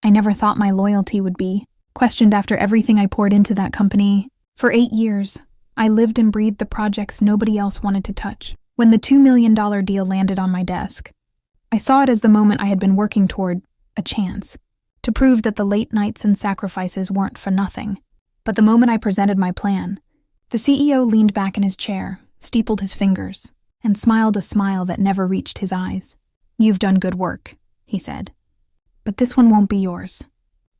I never thought my loyalty would be questioned after everything I poured into that company. For 8 years, I lived and breathed the projects nobody else wanted to touch. When the $2 million deal landed on my desk, I saw it as the moment I had been working toward, a chance, to prove that the late nights and sacrifices weren't for nothing. But the moment I presented my plan, the CEO leaned back in his chair, steepled his fingers, and smiled a smile that never reached his eyes. "You've done good work," he said. "But this one won't be yours."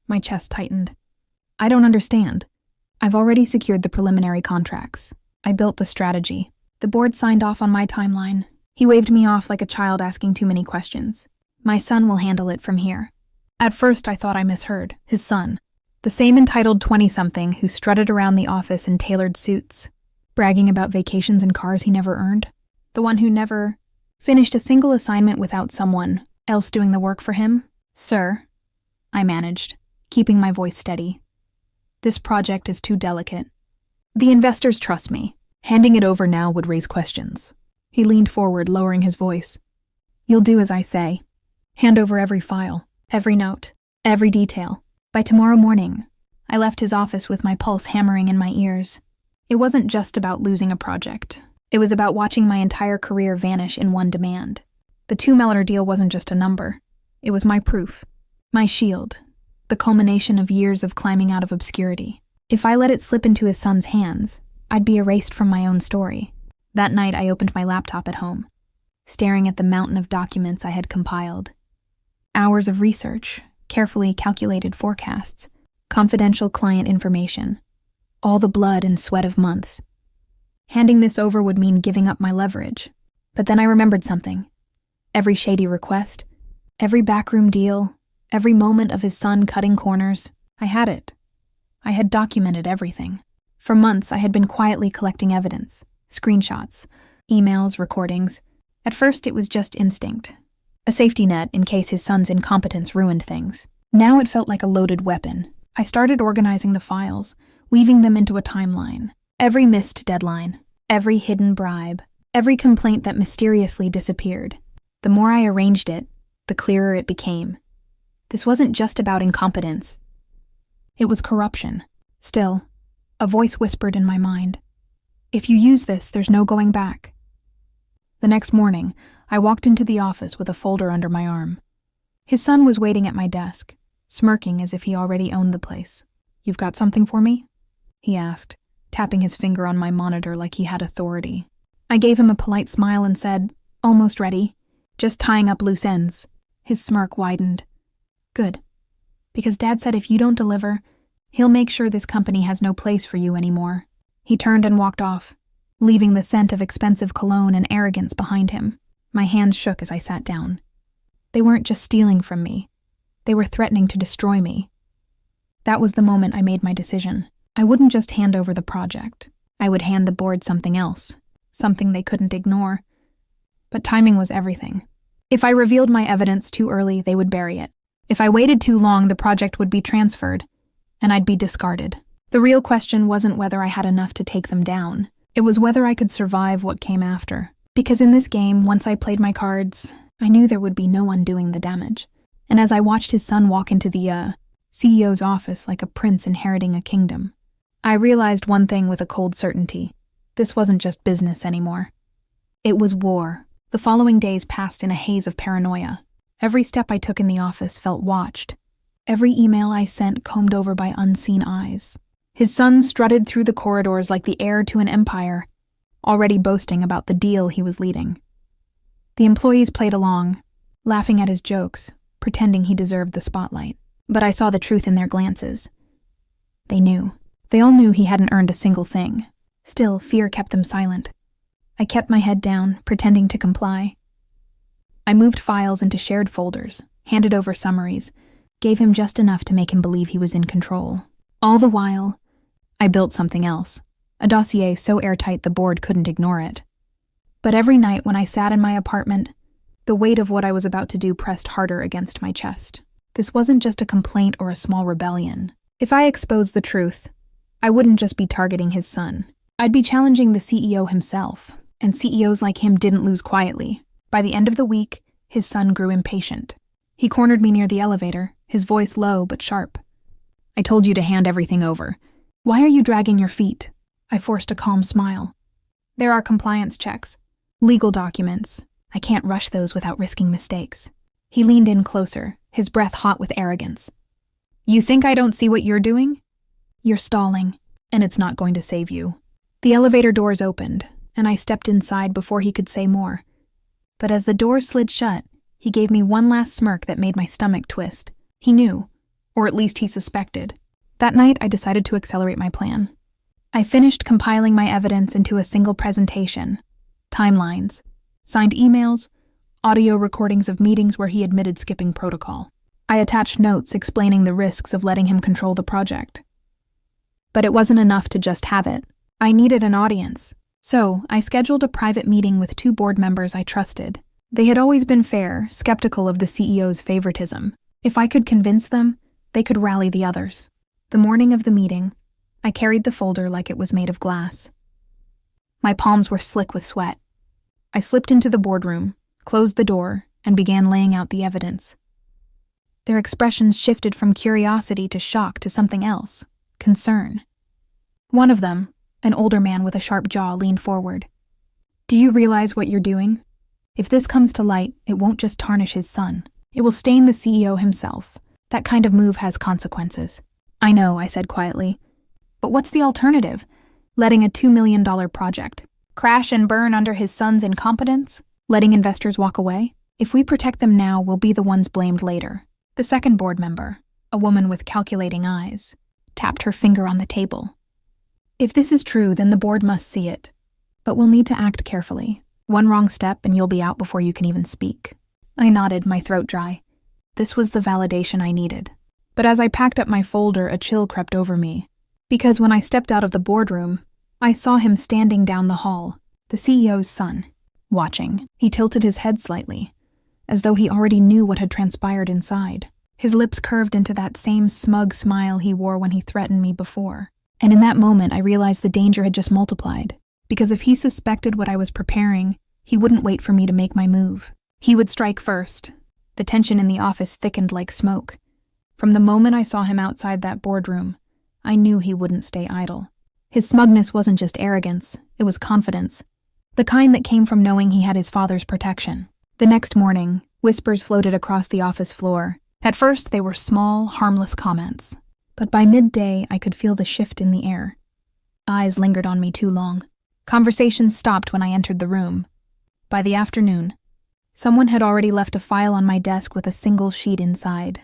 My chest tightened. "I don't understand." "I've already secured the preliminary contracts. I built the strategy. The board signed off on my timeline." He waved me off like a child asking too many questions. "My son will handle it from here." At first I thought I misheard. His son. The same entitled 20-something who strutted around the office in tailored suits, bragging about vacations and cars he never earned. The one who never finished a single assignment without someone else doing the work for him. "Sir," I managed, keeping my voice steady. "This project is too delicate. The investors trust me. Handing it over now would raise questions." He leaned forward, lowering his voice. "You'll do as I say. Hand over every file, every note, every detail. By tomorrow morning." I left his office with my pulse hammering in my ears. It wasn't just about losing a project. It was about watching my entire career vanish in one demand. The $2 million deal wasn't just a number. It was my proof, my shield, the culmination of years of climbing out of obscurity. If I let it slip into his son's hands, I'd be erased from my own story. That night I opened my laptop at home, staring at the mountain of documents I had compiled. Hours of research, carefully calculated forecasts, confidential client information, all the blood and sweat of months. Handing this over would mean giving up my leverage. But then I remembered something. Every shady request, every backroom deal, every moment of his son cutting corners, I had it. I had documented everything. For months I had been quietly collecting evidence, screenshots, emails, recordings. At first it was just instinct. A safety net in case his son's incompetence ruined things. Now it felt like a loaded weapon. I started organizing the files, weaving them into a timeline. Every missed deadline, every hidden bribe, every complaint that mysteriously disappeared. The more I arranged it, the clearer it became. This wasn't just about incompetence. It was corruption. Still, a voice whispered in my mind, "If you use this, there's no going back." The next morning, I walked into the office with a folder under my arm. His son was waiting at my desk, smirking as if he already owned the place. "You've got something for me?" he asked, tapping his finger on my monitor like he had authority. I gave him a polite smile and said, "Almost ready. Just tying up loose ends." His smirk widened. "Good. Because Dad said if you don't deliver, he'll make sure this company has no place for you anymore." He turned and walked off, leaving the scent of expensive cologne and arrogance behind him. My hands shook as I sat down. They weren't just stealing from me. They were threatening to destroy me. That was the moment I made my decision. I wouldn't just hand over the project. I would hand the board something else, something they couldn't ignore. But timing was everything. If I revealed my evidence too early, they would bury it. If I waited too long, the project would be transferred, and I'd be discarded. The real question wasn't whether I had enough to take them down. It was whether I could survive what came after. Because in this game, once I played my cards, I knew there would be no undoing the damage. And as I watched his son walk into the CEO's office like a prince inheriting a kingdom, I realized one thing with a cold certainty. This wasn't just business anymore. It was war. The following days passed in a haze of paranoia. Every step I took in the office felt watched. Every email I sent combed over by unseen eyes. His son strutted through the corridors like the heir to an empire, already boasting about the deal he was leading. The employees played along, laughing at his jokes, pretending he deserved the spotlight. But I saw the truth in their glances. They knew. They all knew he hadn't earned a single thing. Still, fear kept them silent. I kept my head down, pretending to comply. I moved files into shared folders, handed over summaries, gave him just enough to make him believe he was in control. All the while, I built something else, a dossier so airtight the board couldn't ignore it. But every night when I sat in my apartment, the weight of what I was about to do pressed harder against my chest. This wasn't just a complaint or a small rebellion. If I exposed the truth, I wouldn't just be targeting his son. I'd be challenging the CEO himself, and CEOs like him didn't lose quietly. By the end of the week, his son grew impatient. He cornered me near the elevator, his voice low but sharp. "I told you to hand everything over. Why are you dragging your feet?" I forced a calm smile. "There are compliance checks. Legal documents. I can't rush those without risking mistakes." He leaned in closer, his breath hot with arrogance. "You think I don't see what you're doing? You're stalling, and it's not going to save you." The elevator doors opened, and I stepped inside before he could say more. But as the door slid shut, he gave me one last smirk that made my stomach twist. He knew, or at least he suspected. That night, I decided to accelerate my plan. I finished compiling my evidence into a single presentation. Timelines, signed emails, audio recordings of meetings where he admitted skipping protocol. I attached notes explaining the risks of letting him control the project. But it wasn't enough to just have it. I needed an audience. So, I scheduled a private meeting with 2 board members I trusted. They had always been fair, skeptical of the CEO's favoritism. If I could convince them, they could rally the others. The morning of the meeting, I carried the folder like it was made of glass. My palms were slick with sweat. I slipped into the boardroom, closed the door, and began laying out the evidence. Their expressions shifted from curiosity to shock to something else, concern. One of them, an older man with a sharp jaw, leaned forward. "Do you realize what you're doing? If this comes to light, it won't just tarnish his son. It will stain the CEO himself. That kind of move has consequences." "I know," I said quietly. "But what's the alternative? Letting a $2 million project crash and burn under his son's incompetence? Letting investors walk away? If we protect them now, we'll be the ones blamed later." The second board member, a woman with calculating eyes, tapped her finger on the table. "If this is true, then the board must see it. But we'll need to act carefully. One wrong step and you'll be out before you can even speak." I nodded, my throat dry. This was the validation I needed. But as I packed up my folder, a chill crept over me. Because when I stepped out of the boardroom, I saw him standing down the hall, the CEO's son, watching. He tilted his head slightly, as though he already knew what had transpired inside. His lips curved into that same smug smile he wore when he threatened me before. And in that moment, I realized the danger had just multiplied. Because if he suspected what I was preparing, he wouldn't wait for me to make my move. He would strike first. The tension in the office thickened like smoke. From the moment I saw him outside that boardroom, I knew he wouldn't stay idle. His smugness wasn't just arrogance, it was confidence. The kind that came from knowing he had his father's protection. The next morning, whispers floated across the office floor. At first, they were small, harmless comments. But by midday, I could feel the shift in the air. Eyes lingered on me too long. Conversations stopped when I entered the room. By the afternoon, someone had already left a file on my desk with a single sheet inside.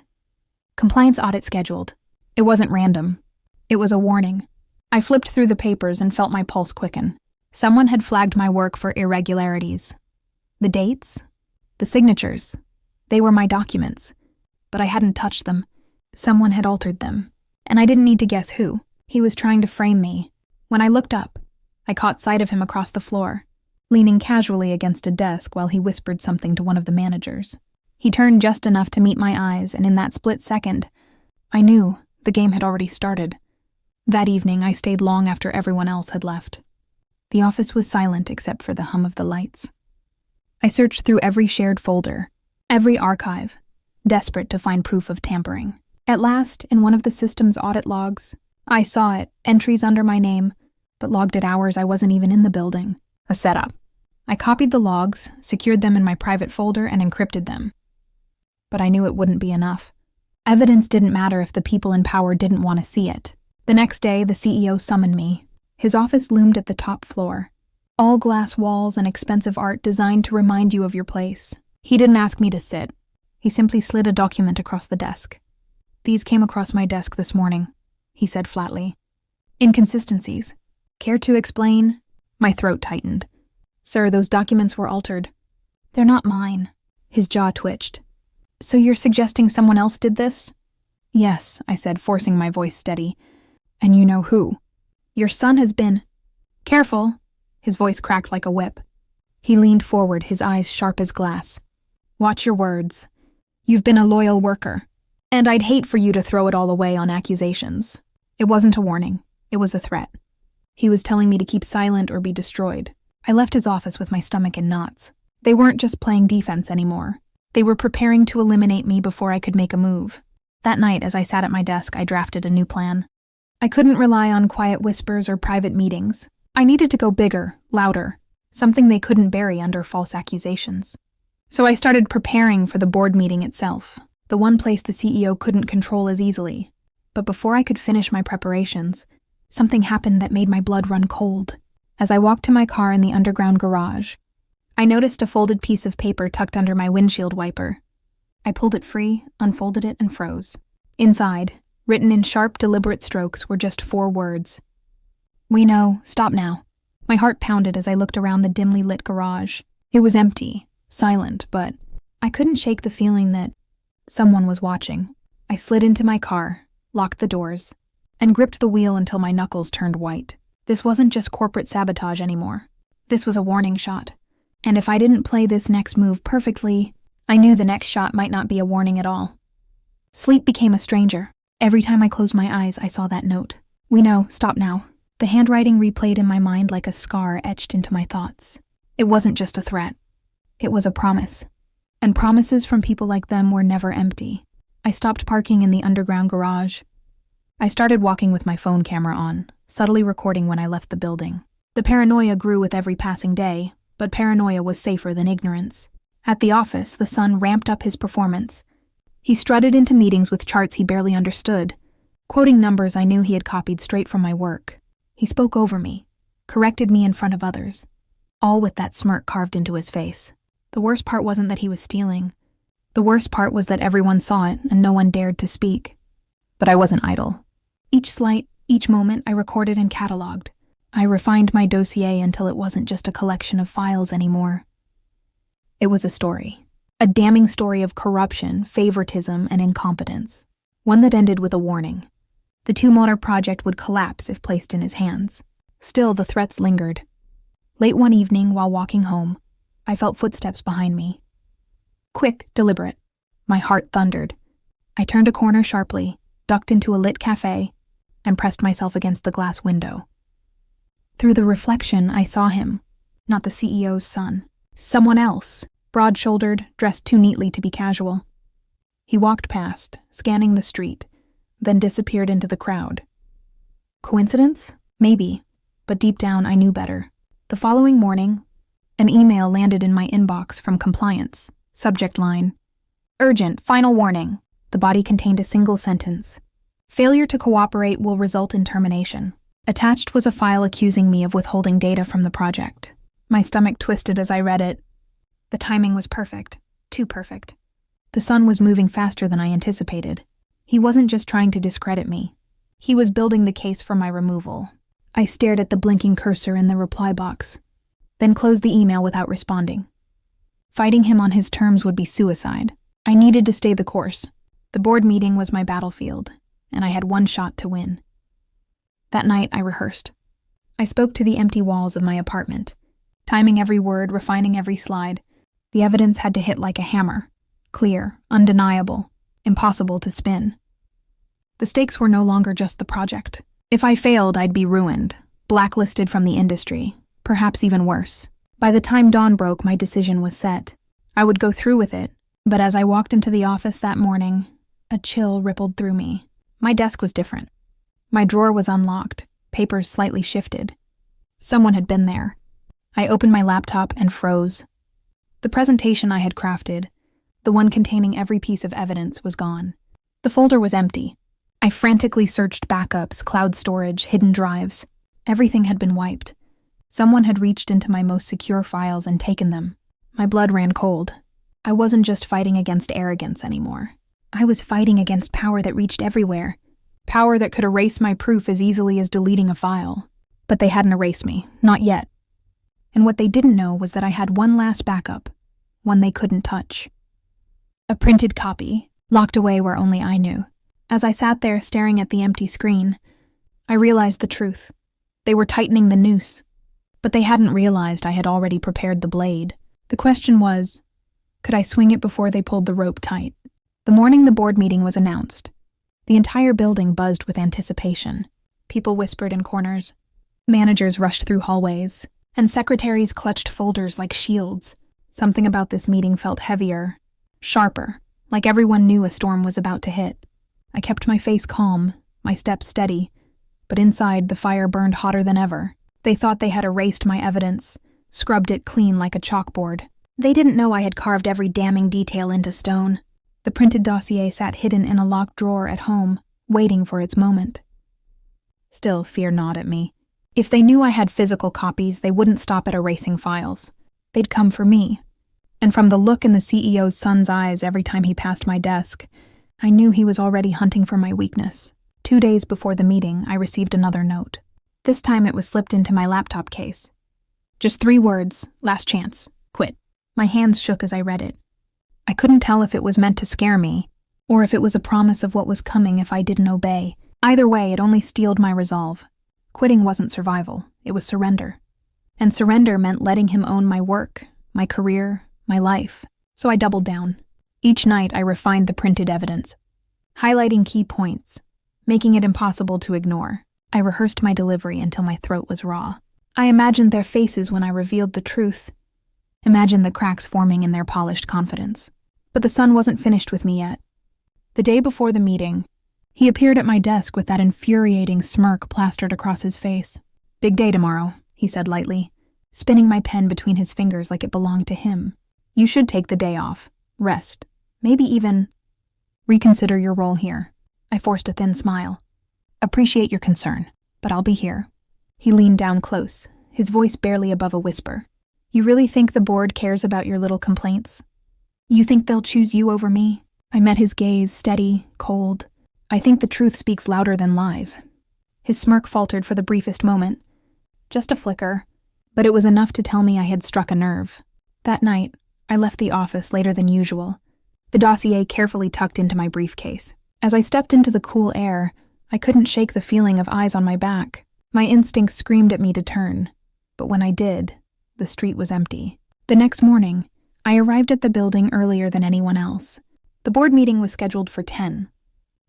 Compliance audit scheduled. It wasn't random. It was a warning. I flipped through the papers and felt my pulse quicken. Someone had flagged my work for irregularities. The dates? The signatures. They were my documents. But I hadn't touched them. Someone had altered them. And I didn't need to guess who. He was trying to frame me. When I looked up, I caught sight of him across the floor, leaning casually against a desk while he whispered something to one of the managers. He turned just enough to meet my eyes, and in that split second, I knew the game had already started. That evening, I stayed long after everyone else had left. The office was silent except for the hum of the lights. I searched through every shared folder, every archive, desperate to find proof of tampering. At last, in one of the system's audit logs, I saw it, entries under my name, but logged at hours I wasn't even in the building. A setup. I copied the logs, secured them in my private folder, and encrypted them. But I knew it wouldn't be enough. Evidence didn't matter if the people in power didn't want to see it. The next day, the CEO summoned me. His office loomed at the top floor. All glass walls and expensive art designed to remind you of your place. He didn't ask me to sit. He simply slid a document across the desk. "These came across my desk this morning," he said flatly. "Inconsistencies. Care to explain?" My throat tightened. "Sir, those documents were altered." "They're not mine." His jaw twitched. "So you're suggesting someone else did this?" "Yes," I said, forcing my voice steady. "And you know who. Your son has been—" "Careful!" His voice cracked like a whip. He leaned forward, his eyes sharp as glass. "Watch your words. You've been a loyal worker. And I'd hate for you to throw it all away on accusations." It wasn't a warning. It was a threat. He was telling me to keep silent or be destroyed. I left his office with my stomach in knots. They weren't just playing defense anymore. They were preparing to eliminate me before I could make a move. That night, as I sat at my desk, I drafted a new plan. I couldn't rely on quiet whispers or private meetings. I needed to go bigger, louder, something they couldn't bury under false accusations. So I started preparing for the board meeting itself, the one place the CEO couldn't control as easily. But before I could finish my preparations, something happened that made my blood run cold. As I walked to my car in the underground garage, I noticed a folded piece of paper tucked under my windshield wiper. I pulled it free, unfolded it, and froze. Inside, written in sharp, deliberate strokes, were just 4 words. "We know, stop now." My heart pounded as I looked around the dimly lit garage. It was empty, silent, but I couldn't shake the feeling that someone was watching. I slid into my car, locked the doors, and gripped the wheel until my knuckles turned white. This wasn't just corporate sabotage anymore. This was a warning shot. And if I didn't play this next move perfectly, I knew the next shot might not be a warning at all. Sleep became a stranger. Every time I closed my eyes, I saw that note. "We know, stop now." The handwriting replayed in my mind like a scar etched into my thoughts. It wasn't just a threat. It was a promise. And promises from people like them were never empty. I stopped parking in the underground garage. I started walking with my phone camera on, subtly recording when I left the building. The paranoia grew with every passing day, but paranoia was safer than ignorance. At the office, the son ramped up his performance. He strutted into meetings with charts he barely understood, quoting numbers I knew he had copied straight from my work. He spoke over me, corrected me in front of others, all with that smirk carved into his face. The worst part wasn't that he was stealing. The worst part was that everyone saw it and no one dared to speak. But I wasn't idle. Each slight, each moment I recorded and cataloged. I refined my dossier until it wasn't just a collection of files anymore. It was a story. A damning story of corruption, favoritism, and incompetence. One that ended with a warning. The two-motor project would collapse if placed in his hands. Still, the threats lingered. Late one evening, while walking home, I felt footsteps behind me. Quick, deliberate. My heart thundered. I turned a corner sharply, ducked into a lit cafe, and pressed myself against the glass window. Through the reflection, I saw him, not the CEO's son. Someone else, broad-shouldered, dressed too neatly to be casual. He walked past, scanning the street, then disappeared into the crowd. Coincidence? Maybe, but deep down I knew better. The following morning, an email landed in my inbox from compliance. Subject line: "Urgent, final warning." The body contained a single sentence: "Failure to cooperate will result in termination." Attached was a file accusing me of withholding data from the project. My stomach twisted as I read it. The timing was perfect. Too perfect. The sun was moving faster than I anticipated. He wasn't just trying to discredit me. He was building the case for my removal. I stared at the blinking cursor in the reply box, then closed the email without responding. Fighting him on his terms would be suicide. I needed to stay the course. The board meeting was my battlefield, and I had one shot to win. That night, I rehearsed. I spoke to the empty walls of my apartment, timing every word, refining every slide. The evidence had to hit like a hammer. Clear, undeniable, impossible to spin. The stakes were no longer just the project. If I failed, I'd be ruined, blacklisted from the industry, perhaps even worse. By the time dawn broke, my decision was set. I would go through with it, but as I walked into the office that morning, a chill rippled through me. My desk was different. My drawer was unlocked, papers slightly shifted. Someone had been there. I opened my laptop and froze. The presentation I had crafted, the one containing every piece of evidence, was gone. The folder was empty. I frantically searched backups, cloud storage, hidden drives. Everything had been wiped. Someone had reached into my most secure files and taken them. My blood ran cold. I wasn't just fighting against arrogance anymore. I was fighting against power that reached everywhere. Power that could erase my proof as easily as deleting a file. But they hadn't erased me, not yet. And what they didn't know was that I had one last backup, one they couldn't touch. A printed copy, locked away where only I knew. As I sat there staring at the empty screen, I realized the truth. They were tightening the noose, but they hadn't realized I had already prepared the blade. The question was, could I swing it before they pulled the rope tight? The morning the board meeting was announced, the entire building buzzed with anticipation. People whispered in corners, managers rushed through hallways, and secretaries clutched folders like shields. Something about this meeting felt heavier, sharper, like everyone knew a storm was about to hit. I kept my face calm, my steps steady, but inside the fire burned hotter than ever. They thought they had erased my evidence, scrubbed it clean like a chalkboard. They didn't know I had carved every damning detail into stone. The printed dossier sat hidden in a locked drawer at home, waiting for its moment. Still, fear gnawed at me. If they knew I had physical copies, they wouldn't stop at erasing files. They'd come for me. And from the look in the CEO's son's eyes every time he passed my desk, I knew he was already hunting for my weakness. 2 days before the meeting, I received another note. This time it was slipped into my laptop case. Just 3 words, last chance, quit. My hands shook as I read it. I couldn't tell if it was meant to scare me, or if it was a promise of what was coming if I didn't obey. Either way, it only steeled my resolve. Quitting wasn't survival, it was surrender. And surrender meant letting him own my work, my career, my life. So I doubled down. Each night I refined the printed evidence, highlighting key points, making it impossible to ignore. I rehearsed my delivery until my throat was raw. I imagined their faces when I revealed the truth. Imagined the cracks forming in their polished confidence. But the son wasn't finished with me yet. The day before the meeting, he appeared at my desk with that infuriating smirk plastered across his face. "Big day tomorrow," he said lightly, spinning my pen between his fingers like it belonged to him. "You should take the day off, rest, maybe even reconsider your role here." I forced a thin smile. "Appreciate your concern, but I'll be here." He leaned down close, his voice barely above a whisper. "You really think the board cares about your little complaints? You think they'll choose you over me?" I met his gaze, steady, cold. "I think the truth speaks louder than lies." His smirk faltered for the briefest moment. Just a flicker, but it was enough to tell me I had struck a nerve. That night, I left the office later than usual, the dossier carefully tucked into my briefcase. As I stepped into the cool air, I couldn't shake the feeling of eyes on my back. My instincts screamed at me to turn, but when I did, the street was empty. The next morning, I arrived at the building earlier than anyone else. The board meeting was scheduled for 10.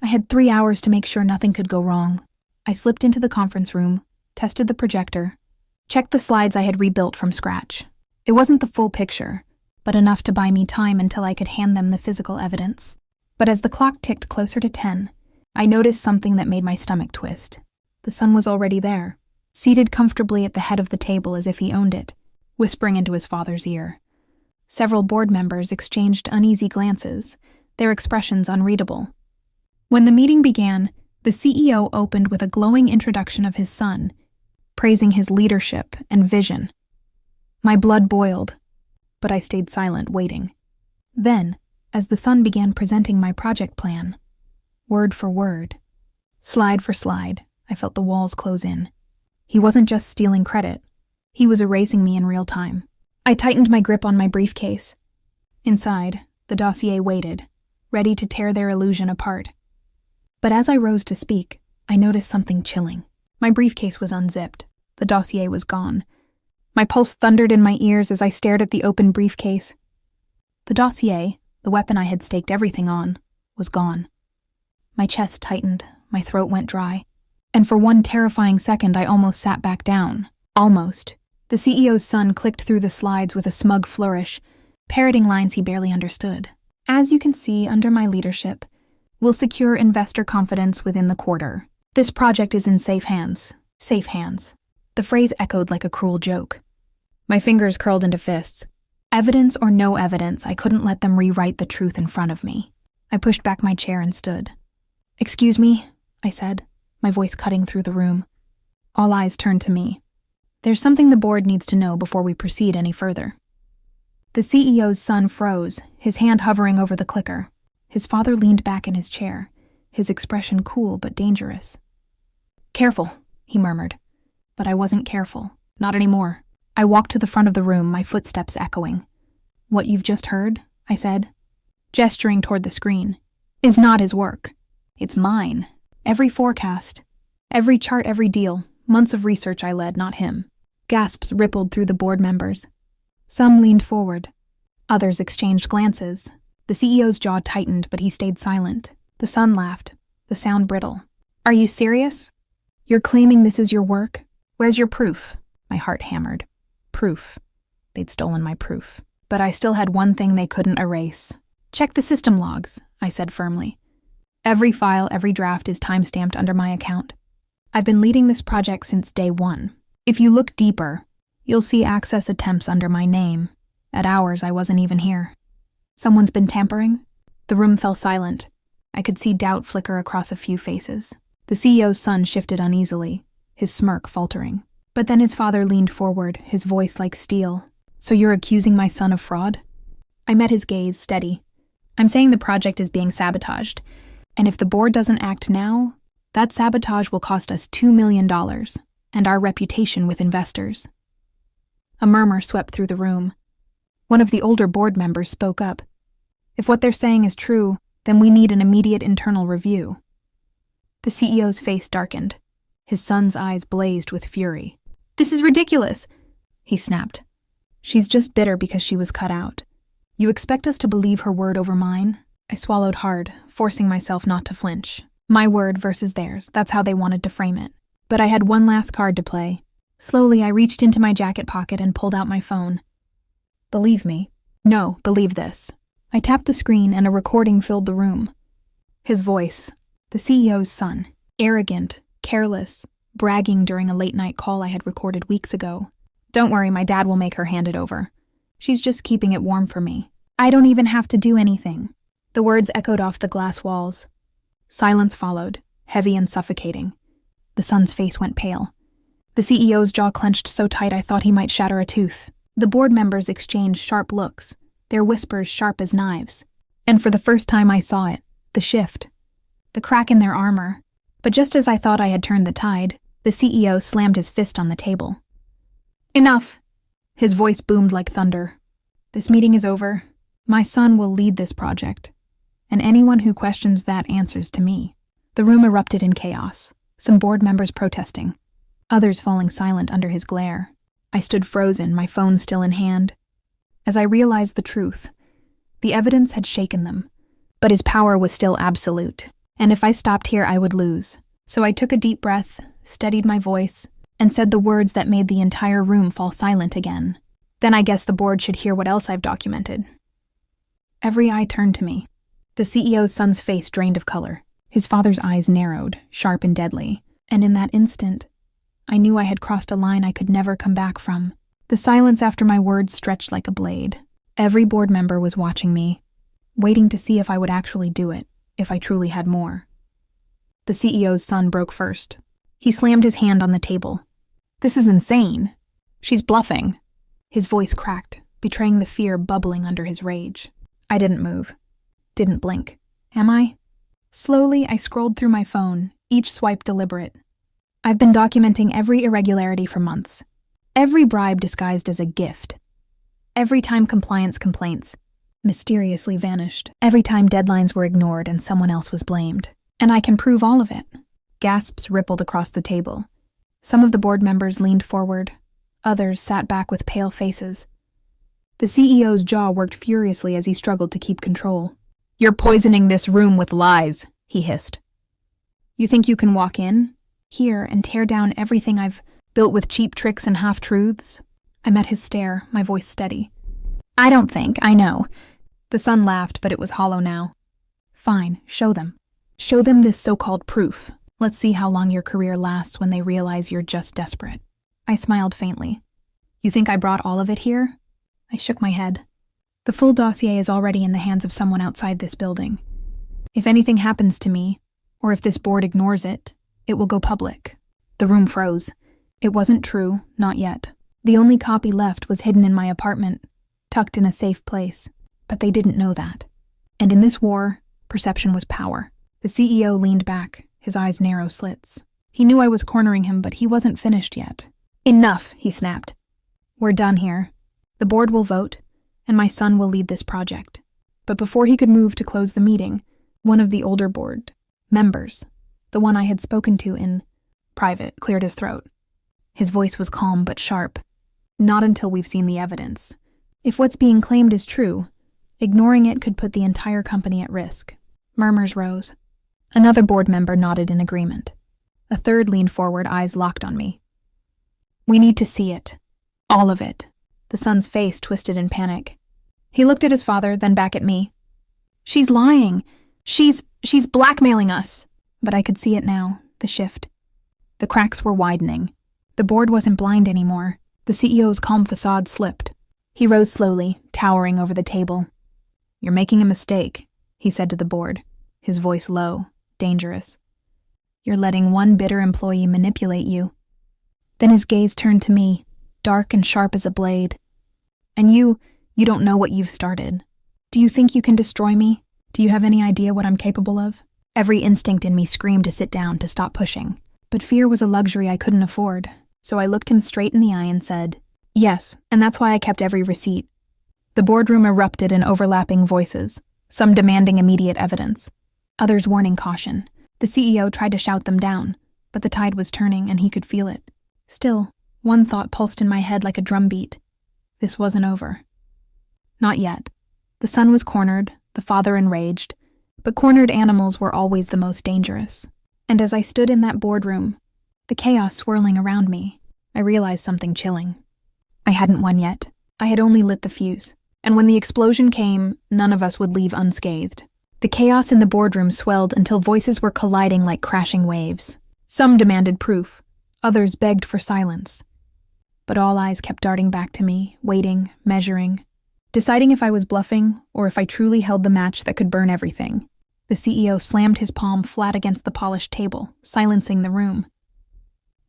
I had 3 hours to make sure nothing could go wrong. I slipped into the conference room, tested the projector, checked the slides I had rebuilt from scratch. It wasn't the full picture, but enough to buy me time until I could hand them the physical evidence. But as the clock ticked closer to 10, I noticed something that made my stomach twist. The son was already there, seated comfortably at the head of the table as if he owned it, whispering into his father's ear. Several board members exchanged uneasy glances, their expressions unreadable. When the meeting began, the CEO opened with a glowing introduction of his son, praising his leadership and vision. My blood boiled, but I stayed silent, waiting. Then, as the son began presenting my project plan, word for word, slide for slide, I felt the walls close in. He wasn't just stealing credit, he was erasing me in real time. I tightened my grip on my briefcase. Inside, the dossier waited, ready to tear their illusion apart. But as I rose to speak, I noticed something chilling. My briefcase was unzipped. The dossier was gone. My pulse thundered in my ears as I stared at the open briefcase. The dossier, the weapon I had staked everything on, was gone. My chest tightened, my throat went dry, and for one terrifying second I almost sat back down. Almost. The CEO's son clicked through the slides with a smug flourish, parroting lines he barely understood. "As you can see, under my leadership, we'll secure investor confidence within the quarter. This project is in safe hands. Safe hands." The phrase echoed like a cruel joke. My fingers curled into fists. Evidence or no evidence, I couldn't let them rewrite the truth in front of me. I pushed back my chair and stood. "Excuse me," I said, my voice cutting through the room. All eyes turned to me. "There's something the board needs to know before we proceed any further." The CEO's son froze, his hand hovering over the clicker. His father leaned back in his chair, his expression cool but dangerous. "Careful," he murmured. But I wasn't careful. Not anymore. I walked to the front of the room, my footsteps echoing. "What you've just heard," I said, gesturing toward the screen, "is not his work. It's mine. Every forecast, every chart, every deal, months of research I led, not him." Gasps rippled through the board members. Some leaned forward. Others exchanged glances. The CEO's jaw tightened, but he stayed silent. The son laughed, the sound brittle. "Are you serious? You're claiming this is your work? Where's your proof?" My heart hammered. Proof. They'd stolen my proof. But I still had one thing they couldn't erase. "Check the system logs," I said firmly. Every file, every draft is timestamped under my account. I've been leading this project since day one. If you look deeper, you'll see access attempts under my name. At hours, I wasn't even here. Someone's been tampering? The room fell silent. I could see doubt flicker across a few faces. The CEO's son shifted uneasily, his smirk faltering. But then his father leaned forward, his voice like steel. So you're accusing my son of fraud? I met his gaze, steady. I'm saying the project is being sabotaged. And if the board doesn't act now, that sabotage will cost us $2 million and our reputation with investors. A murmur swept through the room. One of the older board members spoke up. If what they're saying is true, then we need an immediate internal review. The CEO's face darkened. His son's eyes blazed with fury. This is ridiculous, he snapped. She's just bitter because she was cut out. You expect us to believe her word over mine? I swallowed hard, forcing myself not to flinch. My word versus theirs, that's how they wanted to frame it. But I had one last card to play. Slowly, I reached into my jacket pocket and pulled out my phone. Believe me. No, believe this. I tapped the screen and a recording filled the room. His voice, the CEO's son, arrogant, careless, bragging during a late-night call I had recorded weeks ago. Don't worry, my dad will make her hand it over. She's just keeping it warm for me. I don't even have to do anything. The words echoed off the glass walls. Silence followed, heavy and suffocating. The son's face went pale. The CEO's jaw clenched so tight I thought he might shatter a tooth. The board members exchanged sharp looks, their whispers sharp as knives. And for the first time I saw it, the shift, the crack in their armor. But just as I thought I had turned the tide, the CEO slammed his fist on the table. Enough! His voice boomed like thunder. This meeting is over. My son will lead this project. And anyone who questions that answers to me. The room erupted in chaos, some board members protesting, others falling silent under his glare. I stood frozen, my phone still in hand. As I realized the truth, the evidence had shaken them, but his power was still absolute, and if I stopped here I would lose. So I took a deep breath, steadied my voice, and said the words that made the entire room fall silent again. Then I guess the board should hear what else I've documented. Every eye turned to me. The CEO's son's face drained of color. His father's eyes narrowed, sharp and deadly, and in that instant, I knew I had crossed a line I could never come back from. The silence after my words stretched like a blade. Every board member was watching me, waiting to see if I would actually do it, if I truly had more. The CEO's son broke first. He slammed his hand on the table. This is insane. She's bluffing. His voice cracked, betraying the fear bubbling under his rage. I didn't move. Didn't blink. Am I? Slowly, I scrolled through my phone, each swipe deliberate. I've been documenting every irregularity for months. Every bribe disguised as a gift. Every time compliance complaints mysteriously vanished. Every time deadlines were ignored and someone else was blamed. And I can prove all of it. Gasps rippled across the table. Some of the board members leaned forward. Others sat back with pale faces. The CEO's jaw worked furiously as he struggled to keep control. You're poisoning this room with lies, he hissed. You think you can walk in, here, and tear down everything I've built with cheap tricks and half-truths? I met his stare, my voice steady. I don't think, I know. The son laughed, but it was hollow now. Fine, show them. Show them this so-called proof. Let's see how long your career lasts when they realize you're just desperate. I smiled faintly. You think I brought all of it here? I shook my head. The full dossier is already in the hands of someone outside this building. If anything happens to me, or if this board ignores it, it will go public. The room froze. It wasn't true, not yet. The only copy left was hidden in my apartment, tucked in a safe place. But they didn't know that. And in this war, perception was power. The CEO leaned back, his eyes narrow slits. He knew I was cornering him, but he wasn't finished yet. Enough, he snapped. We're done here. The board will vote, and my son will lead this project. But before he could move to close the meeting, one of the older board members, the one I had spoken to in private, cleared his throat. His voice was calm but sharp. Not until we've seen the evidence. If what's being claimed is true, ignoring it could put the entire company at risk. Murmurs rose. Another board member nodded in agreement. A third leaned forward, eyes locked on me. We need to see it. All of it. The son's face twisted in panic. He looked at his father, then back at me. She's lying. She's blackmailing us. But I could see it now, the shift. The cracks were widening. The board wasn't blind anymore. The CEO's calm facade slipped. He rose slowly, towering over the table. "You're making a mistake," he said to the board, his voice low, dangerous. "You're letting one bitter employee manipulate you." Then his gaze turned to me, dark and sharp as a blade. "And you don't know what you've started. Do you think you can destroy me? Do you have any idea what I'm capable of?" Every instinct in me screamed to sit down, to stop pushing. But fear was a luxury I couldn't afford, so I looked him straight in the eye and said, "Yes, and that's why I kept every receipt." The boardroom erupted in overlapping voices, some demanding immediate evidence, others warning caution. The CEO tried to shout them down, but the tide was turning and he could feel it. Still, one thought pulsed in my head like a drumbeat. This wasn't over. Not yet. The son was cornered, the father enraged, but cornered animals were always the most dangerous. And as I stood in that boardroom, the chaos swirling around me, I realized something chilling. I hadn't won yet. I had only lit the fuse. And when the explosion came, none of us would leave unscathed. The chaos in the boardroom swelled until voices were colliding like crashing waves. Some demanded proof. Others begged for silence. But all eyes kept darting back to me, waiting, measuring, deciding if I was bluffing or if I truly held the match that could burn everything. The CEO slammed his palm flat against the polished table, silencing the room.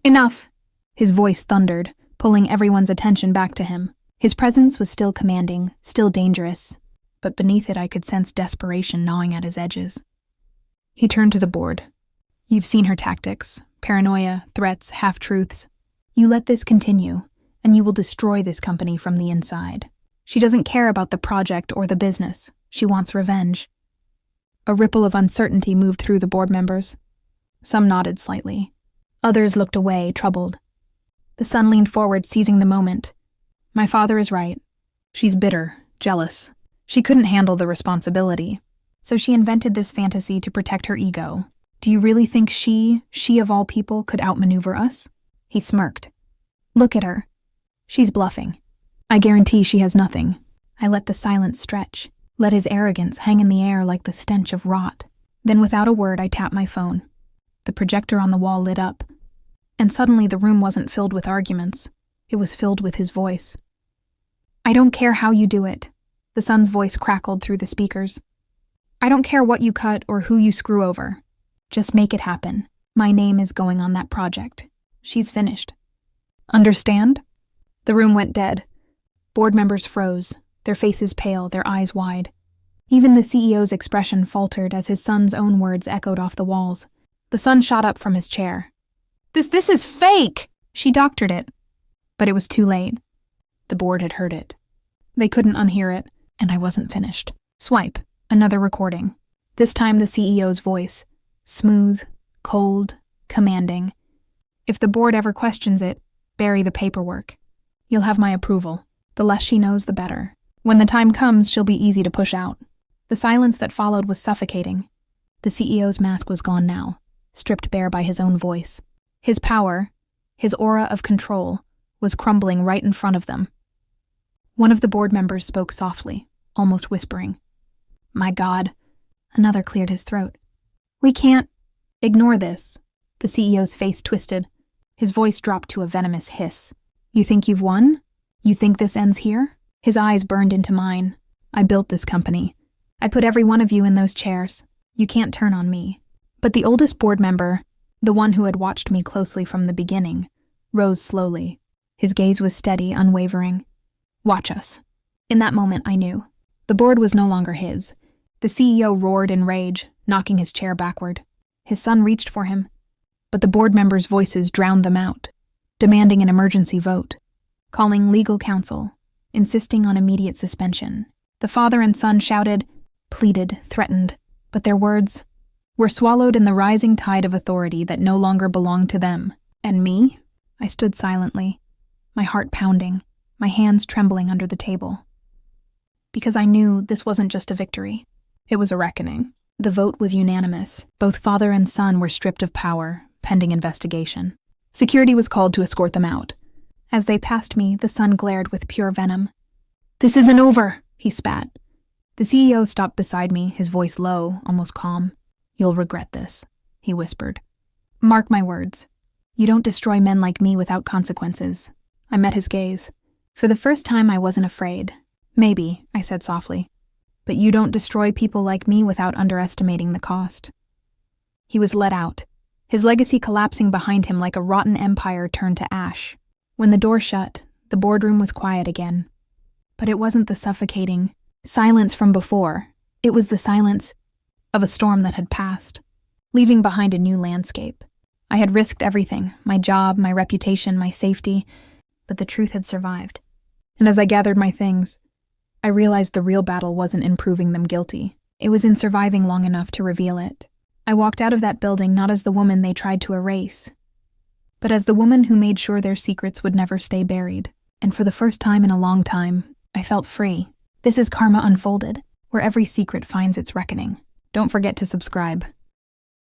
"Enough!" His voice thundered, pulling everyone's attention back to him. His presence was still commanding, still dangerous, but beneath it I could sense desperation gnawing at his edges. He turned to the board. "You've seen her tactics, paranoia, threats, half-truths. You let this continue, and you will destroy this company from the inside. She doesn't care about the project or the business. She wants revenge." A ripple of uncertainty moved through the board members. Some nodded slightly. Others looked away, troubled. The son leaned forward, seizing the moment. "My father is right. She's bitter, jealous. She couldn't handle the responsibility. So she invented this fantasy to protect her ego. Do you really think she of all people, could outmaneuver us?" He smirked. "Look at her. She's bluffing. I guarantee she has nothing." I let the silence stretch, let his arrogance hang in the air like the stench of rot. Then without a word I tapped my phone. The projector on the wall lit up, and suddenly the room wasn't filled with arguments. It was filled with his voice. "I don't care how you do it." The son's voice crackled through the speakers. "I don't care what you cut or who you screw over. Just make it happen. My name is going on that project. She's finished. Understand?" The room went dead. Board members froze, their faces pale, their eyes wide. Even the CEO's expression faltered as his son's own words echoed off the walls. The son shot up from his chair. This is fake!" She doctored it. But it was too late. The board had heard it. They couldn't unhear it, and I wasn't finished. Swipe, another recording. This time the CEO's voice, smooth, cold, commanding. "If the board ever questions it, bury the paperwork. You'll have my approval. The less she knows, the better. When the time comes, she'll be easy to push out." The silence that followed was suffocating. The CEO's mask was gone now, stripped bare by his own voice. His power, his aura of control, was crumbling right in front of them. One of the board members spoke softly, almost whispering. "My God." Another cleared his throat. "We can't ignore this." The CEO's face twisted. His voice dropped to a venomous hiss. "You think you've won? You think this ends here?" His eyes burned into mine. "I built this company. I put every one of you in those chairs. You can't turn on me." But the oldest board member, the one who had watched me closely from the beginning, rose slowly. His gaze was steady, unwavering. "Watch us." In that moment, I knew. The board was no longer his. The CEO roared in rage, knocking his chair backward. His son reached for him, but the board members' voices drowned them out, demanding an emergency vote, calling legal counsel, insisting on immediate suspension. The father and son shouted, pleaded, threatened, but their words were swallowed in the rising tide of authority that no longer belonged to them. And me? I stood silently, my heart pounding, my hands trembling under the table. Because I knew this wasn't just a victory. It was a reckoning. The vote was unanimous. Both father and son were stripped of power, pending investigation. Security was called to escort them out. As they passed me, the son glared with pure venom. "This isn't over," he spat. The CEO stopped beside me, his voice low, almost calm. You'll regret this, he whispered. Mark my words. You don't destroy men like me without consequences. I met his gaze. For the first time, I wasn't afraid. Maybe, I said softly. But you don't destroy people like me without underestimating the cost. He was let out, his legacy collapsing behind him like a rotten empire turned to ash. When the door shut, the boardroom was quiet again. But it wasn't the suffocating silence from before. It was the silence of a storm that had passed, leaving behind a new landscape. I had risked everything, my job, my reputation, my safety, but the truth had survived. And as I gathered my things, I realized the real battle wasn't in proving them guilty. It was in surviving long enough to reveal it. I walked out of that building not as the woman they tried to erase, but as the woman who made sure their secrets would never stay buried. And for the first time in a long time, I felt free. This is Karma Unfolded, where every secret finds its reckoning. Don't forget to subscribe.